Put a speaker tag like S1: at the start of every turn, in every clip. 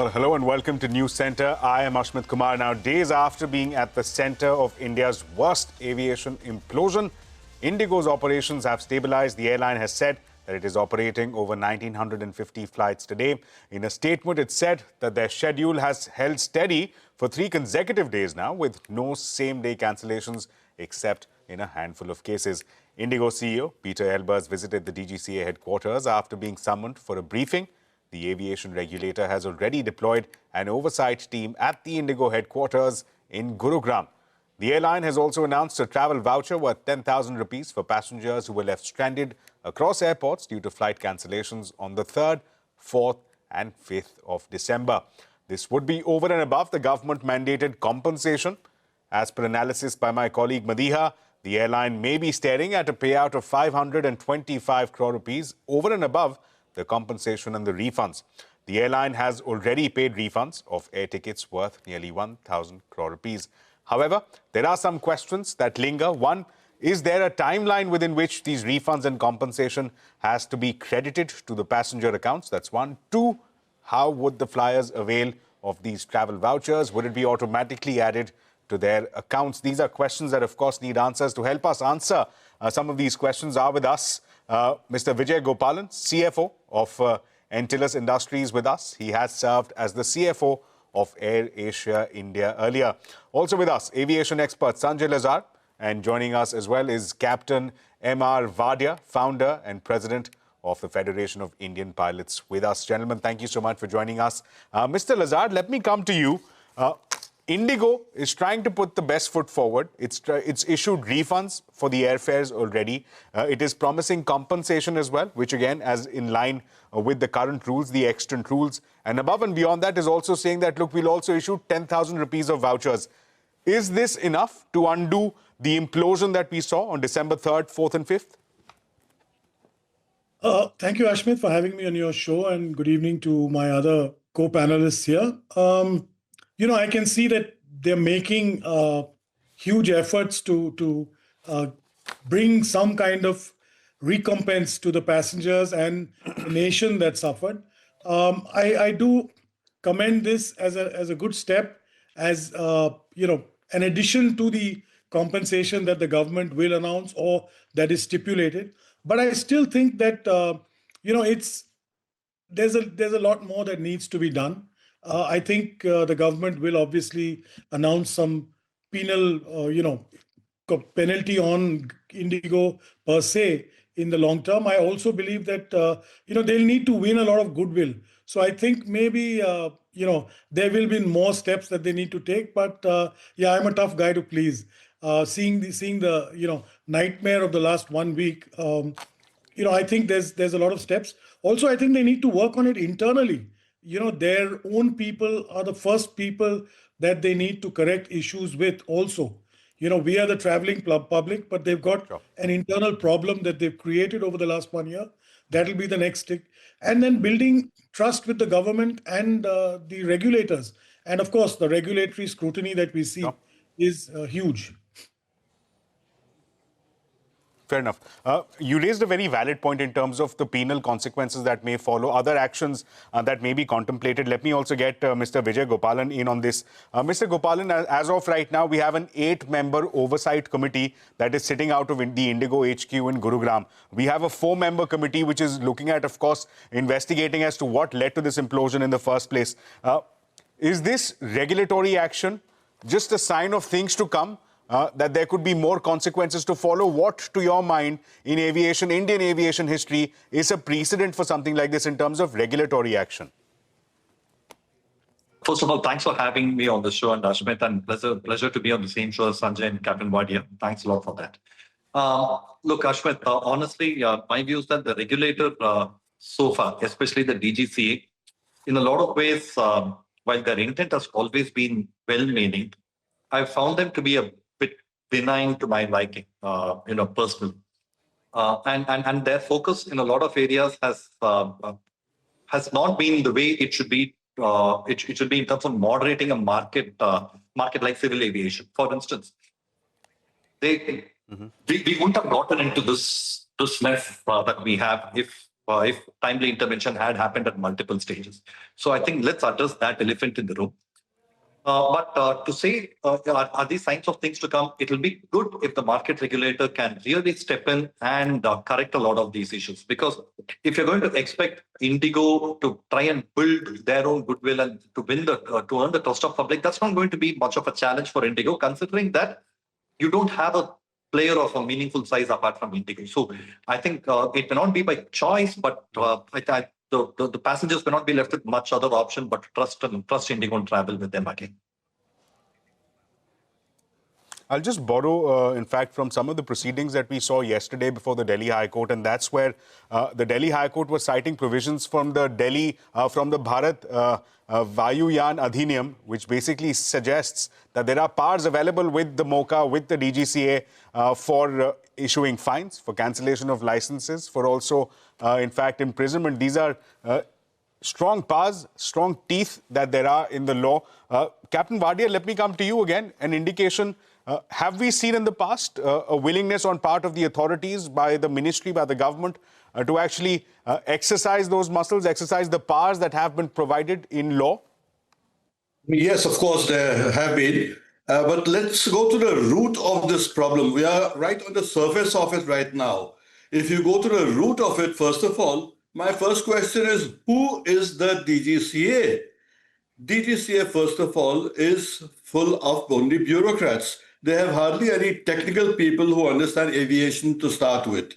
S1: Well, hello and welcome to News Centre. I am Ashmit Kumar. Now, days after being at the centre of India's worst aviation implosion, IndiGo's operations have stabilised. The airline has said that it is operating over 1,950 flights today. In a statement, it said that their schedule has held steady for 3 consecutive days now, with no same-day cancellations except in a handful of cases. IndiGo CEO Peter Elbers visited the DGCA headquarters after being summoned for a briefing. The aviation regulator has already deployed an oversight team at the IndiGo headquarters in Gurugram. The airline has also announced a travel voucher worth 10,000 rupees for passengers who were left stranded across airports due to flight cancellations on the 3rd, 4th and 5th of December. This would be over and above the government-mandated compensation. As per analysis by my colleague Madiha, the airline may be staring at a payout of 525 crore rupees over and above the compensation and the refunds. The airline has already paid refunds of air tickets worth nearly 1,000 crore rupees. However, there are some questions that linger. One, is there a timeline within which these refunds and compensation has to be credited to the passenger accounts? That's one. Two, how would the flyers avail of these travel vouchers? Would it be automatically added to their accounts? These are questions that, of course, need answers. To help us answer some of these questions are with us Mr. Vijay Gopalan, CFO of Antilles Industries with us. He has served as the CFO of AirAsia India earlier. Also with us, aviation expert Sanjay Lazar. And joining us as well is Captain M.R. Wadia, founder and president of the Federation of Indian Pilots with us. Gentlemen, thank you so much for joining us. Mr. Lazar, let me come to you. IndiGo is trying to put the best foot forward. It's issued refunds for the airfares already. It is promising compensation as well, which again, as in line with the current rules, the extant rules. And above and beyond that is also saying that, look, we'll also issue 10,000 rupees of vouchers. Is this enough to undo the implosion that we saw on December 3rd, 4th and 5th?
S2: Thank you, Ashmit, for having me on your show, and good evening to my other co-panelists here. I can see that they're making huge efforts to bring some kind of recompense to the passengers and the nation that suffered. I do commend this as a good step, as an addition to the compensation that the government will announce or that is stipulated. But I still think that there's a lot more that needs to be done. I think the government will obviously announce some penal, penalty on IndiGo per se in the long term. I also believe that, they'll need to win a lot of goodwill. So I think maybe, there will be more steps that they need to take. But I'm a tough guy to please. Seeing the nightmare of the last 1 week, I think there's a lot of steps. Also, I think they need to work on it internally. Their own people are the first people that they need to correct issues with also. We are the traveling public, but they've got an internal problem that they've created over the last 1 year. That'll be the next stick. And then building trust with the government and the regulators. And of course, the regulatory scrutiny that we see is huge.
S1: Fair enough. You raised a very valid point in terms of the penal consequences that may follow, other actions that may be contemplated. Let me also get Mr. Vijay Gopalan in on this. Mr. Gopalan, as of right now, we have an 8-member oversight committee that is sitting out of the IndiGo HQ in Gurugram. We have a 4-member committee which is looking at, of course, investigating as to what led to this implosion in the first place. Is this regulatory action just a sign of things to come? That there could be more consequences to follow? What, to your mind, in aviation, Indian aviation history, is a precedent for something like this in terms of regulatory action?
S3: First of all, thanks for having me on the show, and Ashmit, and pleasure to be on the same show as Sanjay and Captain Wadia. Thanks a lot for that. Look, Ashmit, honestly, my view is that the regulator so far, especially the DGCA, in a lot of ways, while their intent has always been well-meaning, I found them to be a bit benign to my liking, personally. And their focus in a lot of areas has not been the way it should be. It should be in terms of moderating a market like civil aviation. For instance, we wouldn't have gotten into this mess that we have if if timely intervention had happened at multiple stages. So I think let's address that elephant in the room. But to say, are these signs of things to come? It will be good if the market regulator can really step in and correct a lot of these issues. Because if you're going to expect IndiGo to try and build their own goodwill and to win to earn the trust of public, that's not going to be much of a challenge for IndiGo, considering that you don't have a player of a meaningful size apart from IndiGo. So I think it may not be by choice, but the passengers may not be left with much other option but trust IndiGo and travel with them again.
S1: I'll just borrow, in fact, from some of the proceedings that we saw yesterday before the Delhi High Court, and that's where the Delhi High Court was citing provisions from the Bharat Vayuyan Adhiniyam, which basically suggests that there are powers available with the MOCA, with the DGCA for issuing fines, for cancellation of licenses, for also, in fact, imprisonment. These are strong powers, strong teeth that there are in the law. Captain Wadia, let me come to you again. An indication, have we seen in the past a willingness on part of the authorities, by the ministry, by the government, to actually exercise those muscles, exercise the powers that have been provided in law?
S4: Yes, of course, there have been. But let's go to the root of this problem. We are right on the surface of it right now. If you go to the root of it, first of all, my first question is, who is the DGCA? DGCA, first of all, is full of only bureaucrats. They have hardly any technical people who understand aviation to start with,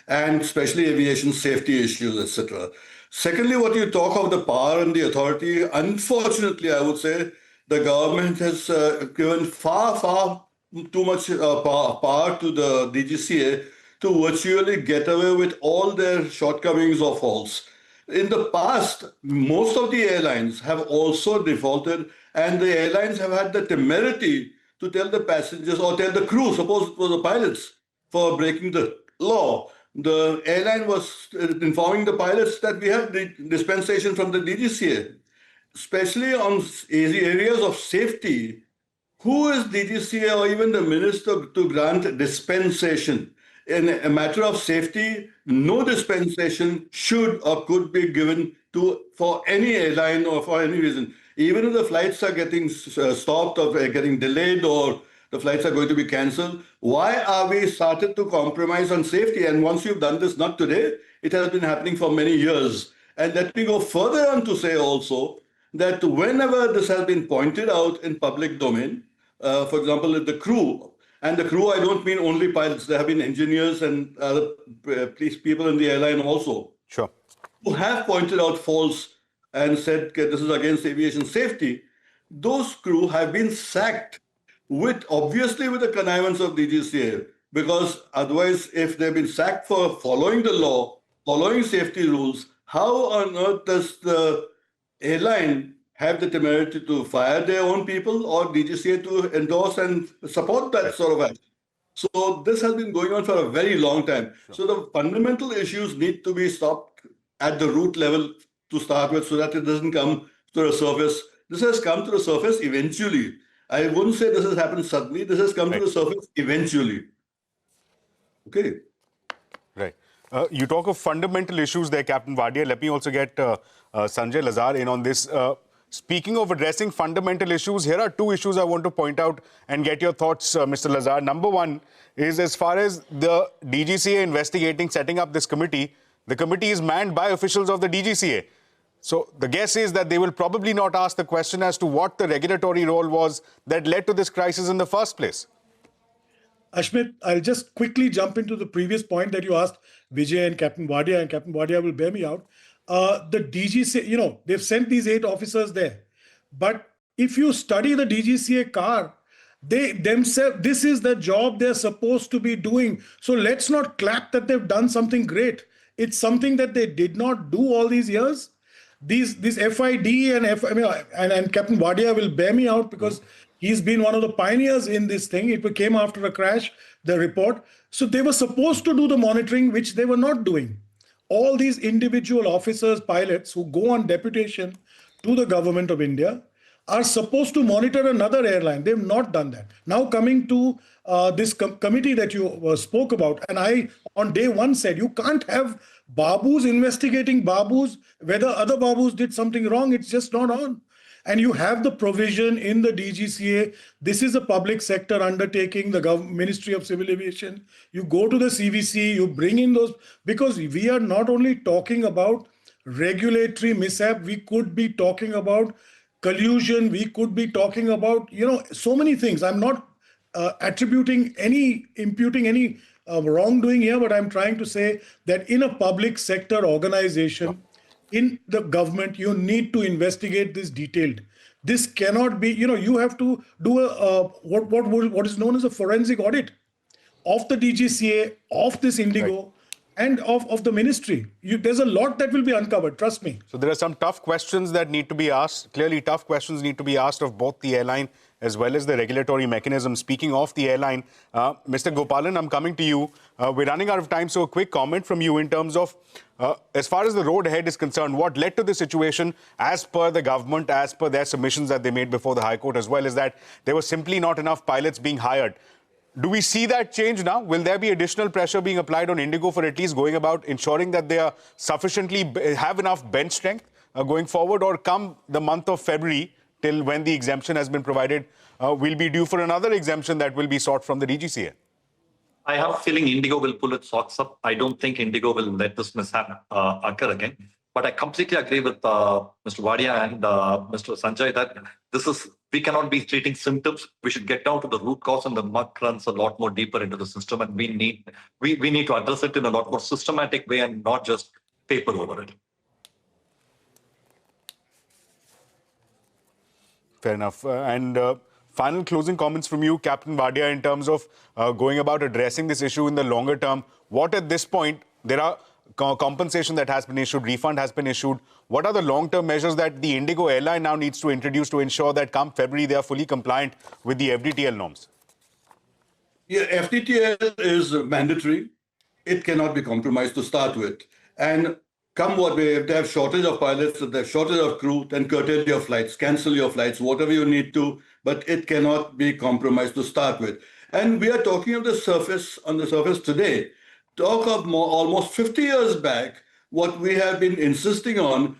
S4: and especially aviation safety issues, etc. Secondly, what you talk of the power and the authority, unfortunately, I would say the government has given far too much power to the DGCA to virtually get away with all their shortcomings or faults. In the past, most of the airlines have also defaulted, and the airlines have had the temerity to tell the passengers or tell the crew, suppose it was the pilots, for breaking the law. The airline was informing the pilots that we have the dispensation from the DGCA, especially on areas of safety. Who is DGCA or even the minister to grant dispensation? In a matter of safety, no dispensation should or could be given for any airline or for any reason. Even if the flights are getting stopped or getting delayed or the flights are going to be cancelled, why are we started to compromise on safety? And once you've done this, not today, it has been happening for many years. And let me go further on to say also that whenever this has been pointed out in public domain, for example, the crew, and the crew, I don't mean only pilots, there have been engineers and other police people in the airline also,
S1: sure,
S4: who have pointed out faults and said this is against aviation safety. Those crew have been sacked obviously with the connivance of DGCA, because otherwise, if they've been sacked for following the law, following safety rules, how on earth does the airline have the temerity to fire their own people or DGCA to endorse and support that sort of act? So this has been going on for a very long time. Sure. So the fundamental issues need to be stopped at the root level to start with, so that it doesn't come to the surface. This has come to the surface eventually. I wouldn't say this has happened suddenly. This has come to the surface eventually. Okay.
S1: Right. You talk of fundamental issues there, Captain Wadia. Let me also get Sanjay Lazar in on this. Speaking of addressing fundamental issues, here are two issues I want to point out and get your thoughts, Mr. Lazar. Number one is, as far as the DGCA investigating, setting up this committee, the committee is manned by officials of the DGCA. So the guess is that they will probably not ask the question as to what the regulatory role was that led to this crisis in the first place.
S2: Ashmit, I'll just quickly jump into the previous point that you asked Vijay and Captain Wadia will bear me out. The DGCA, they've sent these 8 officers there. But if you study the DGCA car, they themselves, this is the job they're supposed to be doing. So let's not clap that they've done something great. It's something that they did not do all these years. These FID and Captain Wadia will bear me out, because he's been one of the pioneers in this thing. It came after a crash, the report. So they were supposed to do the monitoring, which they were not doing. All these individual officers, pilots who go on deputation to the government of India are supposed to monitor another airline. They've not done that. Now coming to this committee that you spoke about, and I on day one said you can't have Babu's investigating Babu's, whether other Babus did something wrong, it's just not on. And you have the provision in the DGCA. This is a public sector undertaking, the Ministry of Civil Aviation. You go to the CVC, you bring in those, because we are not only talking about regulatory mishap, we could be talking about collusion, we could be talking about, so many things. I'm not imputing any wrongdoing here, but I'm trying to say that in a public sector organization, in the government, you need to investigate this detailed. This cannot be, you have to do what is known as a forensic audit of the DGCA, of this IndiGo, and of the ministry. There's a lot that will be uncovered, trust me.
S1: So there are some tough questions that need to be asked. Clearly, tough questions need to be asked of both the airline as well as the regulatory mechanism. Speaking of the airline, Mr. Gopalan, I'm coming to you. We're running out of time, so a quick comment from you in terms of, as far as the road ahead is concerned, what led to the situation as per the government, as per their submissions that they made before the High Court as well, is that there was simply not enough pilots being hired. Do we see that change now? Will there be additional pressure being applied on IndiGo for at least going about ensuring that they are have enough bench strength going forward, or come the month of February, till when the exemption has been provided, we'll be due for another exemption that will be sought from the DGCA?
S3: I have a feeling IndiGo will pull its socks up. I don't think IndiGo will let this mishap occur again. But I completely agree with Mr. Wadia and Mr. Sanjay that we cannot be treating symptoms. We should get down to the root cause, and the muck runs a lot more deeper into the system. And we need to address it in a lot more systematic way and not just paper over it.
S1: Fair enough. Final closing comments from you, Captain Wadia, in terms of going about addressing this issue in the longer term. What at this point, there are compensation that has been issued, refund has been issued. What are the long-term measures that the IndiGo airline now needs to introduce to ensure that come February they are fully compliant with the FDTL norms?
S4: Yeah, FDTL is mandatory. It cannot be compromised to start with. And come what may, if they have shortage of pilots, if they have shortage of crew, then curtail your flights, cancel your flights, whatever you need to, but it cannot be compromised to start with. And we are talking on the surface today. Talk of almost 50 years back, what we have been insisting on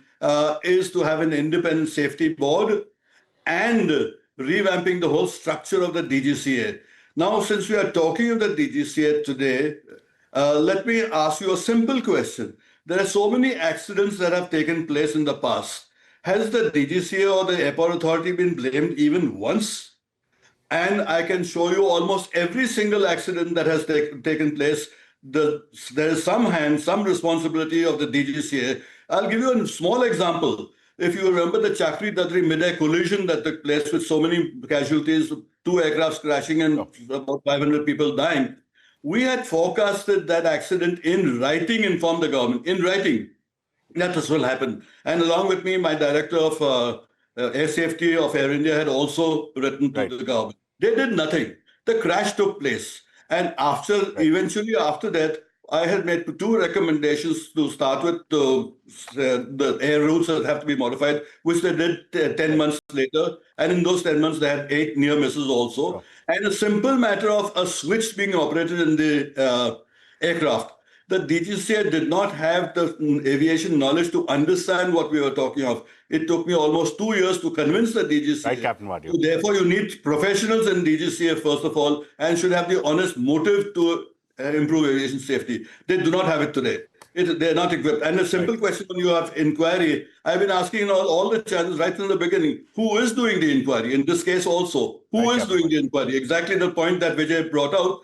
S4: is to have an independent safety board and revamping the whole structure of the DGCA. Now, since we are talking of the DGCA today, let me ask you a simple question. There are so many accidents that have taken place in the past. Has the DGCA or the airport authority been blamed even once? And I can show you almost every single accident that has taken place. There is some responsibility of the DGCA. I'll give you a small example. If you remember the Chakri-Dadri mid-air collision that took place with so many casualties, 2 aircrafts crashing and about 500 people dying, we had forecasted that accident in writing, informed the government, in writing, that this will happen. And along with me, my director of air safety of Air India had also written to the government. They did nothing. The crash took place. And eventually after that, I had made 2 recommendations to start with the air routes that have to be modified, which they did 10 months later. And in those 10 months, they had 8 near misses also. And a simple matter of a switch being operated in the aircraft. The DGCA did not have the aviation knowledge to understand what we were talking of. It took me almost 2 years to convince the DGCA.
S1: Right, Captain Wadia.
S4: So therefore, you need professionals in DGCA, first of all, and should have the honest motive to improve aviation safety. They do not have it today. They're not equipped. And a simple question when you have inquiry, I've been asking all the channels right from the beginning, who is doing the inquiry? In this case also, who is doing the inquiry? Exactly the point that Vijay brought out,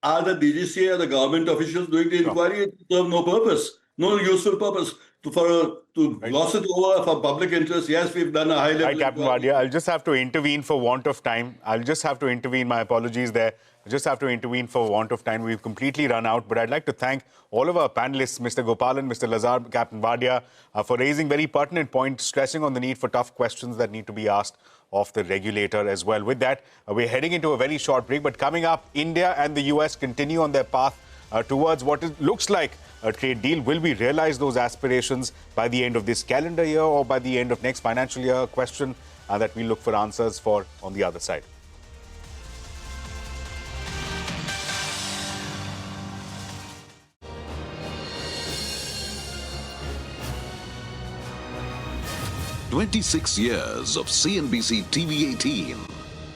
S4: are the DGCA or the government officials doing the inquiry? It serves no purpose, no useful purpose. To gloss it over for public interest, yes, we've done a high-level
S1: Right, Captain Wadia, I'll just have to intervene for want of time. I'll just have to intervene. My apologies there. I just have to intervene for want of time. We've completely run out. But I'd like to thank all of our panelists, Mr. Gopalan, Mr. Lazar, Captain Wadia, for raising very pertinent points, stressing on the need for tough questions that need to be asked of the regulator as well. With that, we're heading into a very short break. But coming up, India and the US continue on their path towards what looks like a trade deal. Will we realize those aspirations by the end of this calendar year or by the end of next financial year? A question that we look for answers for on the other side.
S5: 26 years of CNBC TV18.